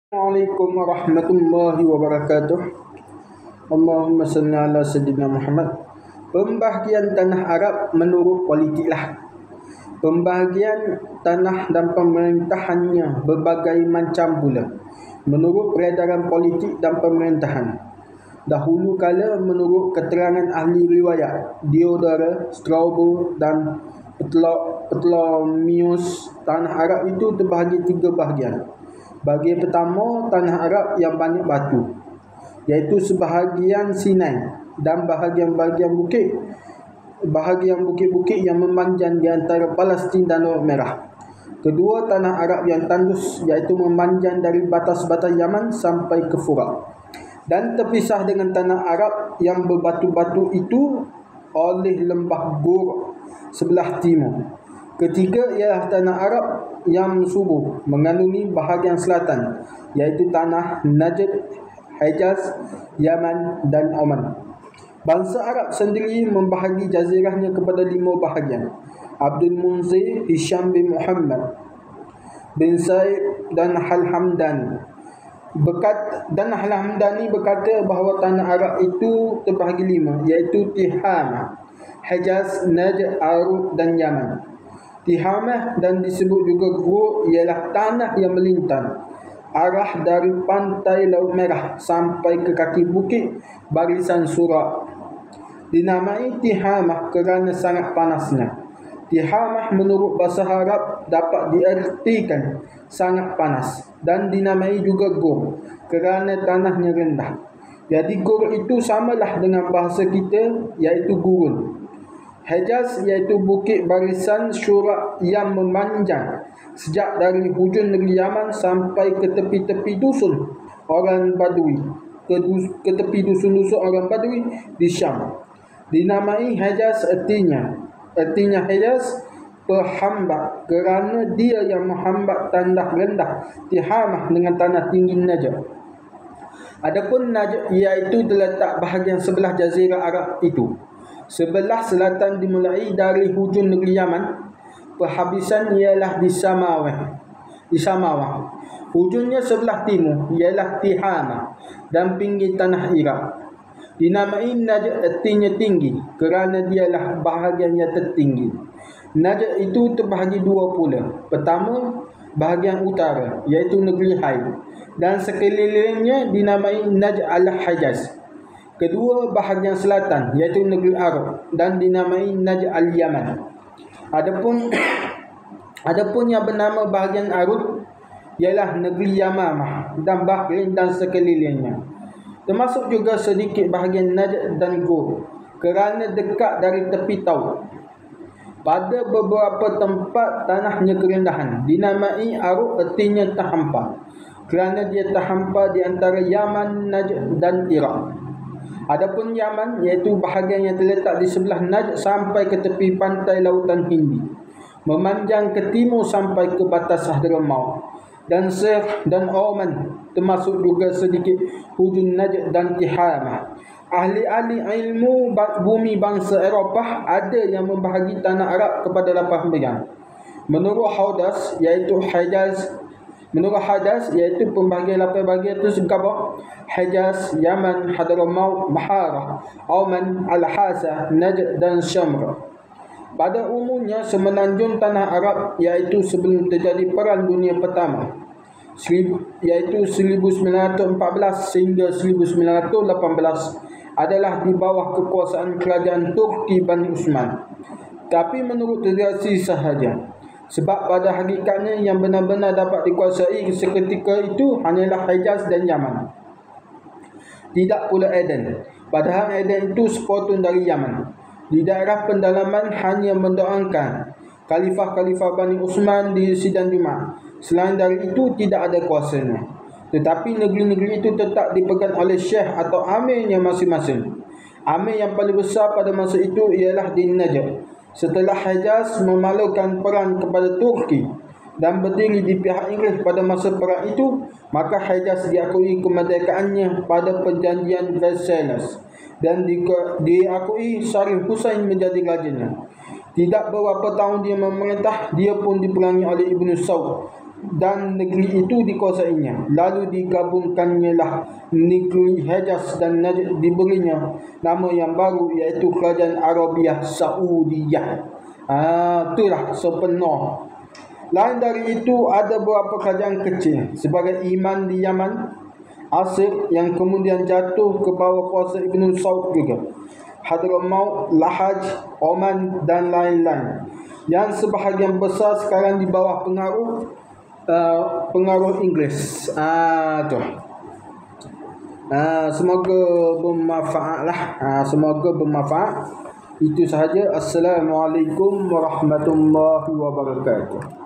Assalamualaikum warahmatullahi wabarakatuh. Allahumma salli ala sayyidina Muhammad. Pembahagian tanah Arab menurut politiklah. Pembahagian tanah dan pemerintahannya berbagai macam pula menurut peredaran politik dan pemerintahan. Dahulu kala menurut keterangan ahli riwayat Diodore Strabo dan Ptolemeus, tanah Arab itu terbahagi 3 bahagian. Bahagian pertama, tanah Arab yang banyak batu, iaitu sebahagian Sinai dan bahagian-bahagian bukit-bukit yang memanjang di antara Palestin dan Laut Merah. Kedua, tanah Arab yang tandus, iaitu memanjang dari batas-batas Yaman sampai ke Furat, dan terpisah dengan tanah Arab yang berbatu-batu itu oleh lembah Gur sebelah timur. Ketiga ialah tanah Arab yang subur mengandungi bahagian selatan, iaitu tanah Najd, Hejaz, Yaman dan Oman. Bangsa Arab sendiri membahagi jazirahnya kepada 5 bahagian. Abdul Munzir, Hisham bin Muhammad bin Said dan Al-Hamdani berkata bahawa tanah Arab itu terbahagi 5, iaitu Tihamah, Hejaz, Najd, Arub dan Yaman. Tihamah dan disebut juga Gur ialah tanah yang melintang arah dari pantai Laut Merah sampai ke kaki bukit barisan Surat. Dinamai Tihamah kerana sangat panasnya. Tihamah menurut bahasa Arab dapat diartikan sangat panas, dan dinamai juga Gur kerana tanahnya rendah. Jadi Gur itu samalah dengan bahasa kita, iaitu gurun. Hejaz iaitu bukit barisan Surat yang memanjang sejak dari hujung negeri Yaman sampai ke tepi-tepi dusun orang Badui, ke tepi dusun-dusun orang Badui di Syam. Dinamai Hejaz artinya Hejaz penghambat kerana dia yang menghambat tanah rendah Tihamah dengan tanah tinggi Najd. Adapun Najd iaitu terletak bahagian sebelah jazirah Arab itu. Sebelah selatan dimulai dari hujung negeri Yaman, penghabisan ialah di Samawah. Hujungnya sebelah timur ialah Tihamah dan pinggir tanah Iraq. Dinamai Najd artinya tinggi kerana dialah bahagian yang tertinggi. Najd itu terbahagi 2 pula. Pertama, bahagian utara iaitu negeri Haid, dan sekelilingnya dinamai Najd al-Hijaz. Kedua, bahagian selatan iaitu negeri Arab dan dinamai Najd al-Yaman. Adapun yang bernama bahagian Arab ialah negeri Yamamah dan Bahrain dan sekelilingnya. Termasuk juga sedikit bahagian Najd dan Gur kerana dekat dari tepi Taut. Pada beberapa tempat tanahnya kerendahan. Dinamai Arab artinya terhampar kerana dia terhampar di antara Yaman, Najd dan Iraq. Adapun Yaman iaitu bahagian yang terletak di sebelah Najd sampai ke tepi pantai Lautan Hindi, memanjang ke timur sampai ke batas Hadramaut dan Sirh dan Oman, termasuk juga sedikit hujung Najd dan Tihamah. Ahli-ahli ilmu bumi bangsa Eropah ada yang membahagi tanah Arab kepada 8 bahagian. Menurut Hadas iaitu pembahagian 8 bahagian itu segabah Hejaz, Yaman, Hadramaut, Maharah, Oman, Al-Hasa, Najd dan Syamra. Pada umumnya semenanjung tanah Arab iaitu sebelum terjadi Perang Dunia Pertama iaitu 1914 sehingga 1918 adalah di bawah kekuasaan kerajaan Turki Bani Uthman. Tapi menurut tradisi sahaja, sebab pada hakikatnya yang benar-benar dapat dikuasai seketika itu hanyalah Hejaz dan Yaman. Tidak pula Aden. Padahal Aden itu sepotong dari Yaman. Di daerah pendalaman hanya mendoakan khalifah-khalifah Bani Uthman di sidang Jumaat. Selain dari itu tidak ada kuasanya. Tetapi negeri-negeri itu tetap dipegang oleh syekh atau amirnya masing-masing. Amir yang paling besar pada masa itu ialah di Najd. Setelah Hejaz memalukan perang kepada Turki dan berdiri di pihak Inggeris pada masa perang itu, maka Hejaz diakui kemerdekaannya pada perjanjian Versailles dan diakui Sharif Hussein menjadi rajanya. Tidak beberapa tahun dia memerintah, dia pun diperangi oleh Ibnu Saud dan negeri itu dikuasainya. Lalu digabungkannya lah negeri Hijaz dan Najd, diberinya nama yang baru iaitu Kerajaan Arabiah Saudiyah. Itulah sepenuh. Lain dari itu ada beberapa kerajaan kecil sebagai Iman di Yaman, Asir yang kemudian jatuh ke bawah kuasa Ibn Saud juga, Hadramaut, Lahaj, Oman dan lain-lain, yang sebahagian besar sekarang di bawah pengaruh Inggeris. Semoga bermanfaat lah. Semoga bermanfaat. Itu sahaja. Assalamualaikum warahmatullahi wabarakatuh.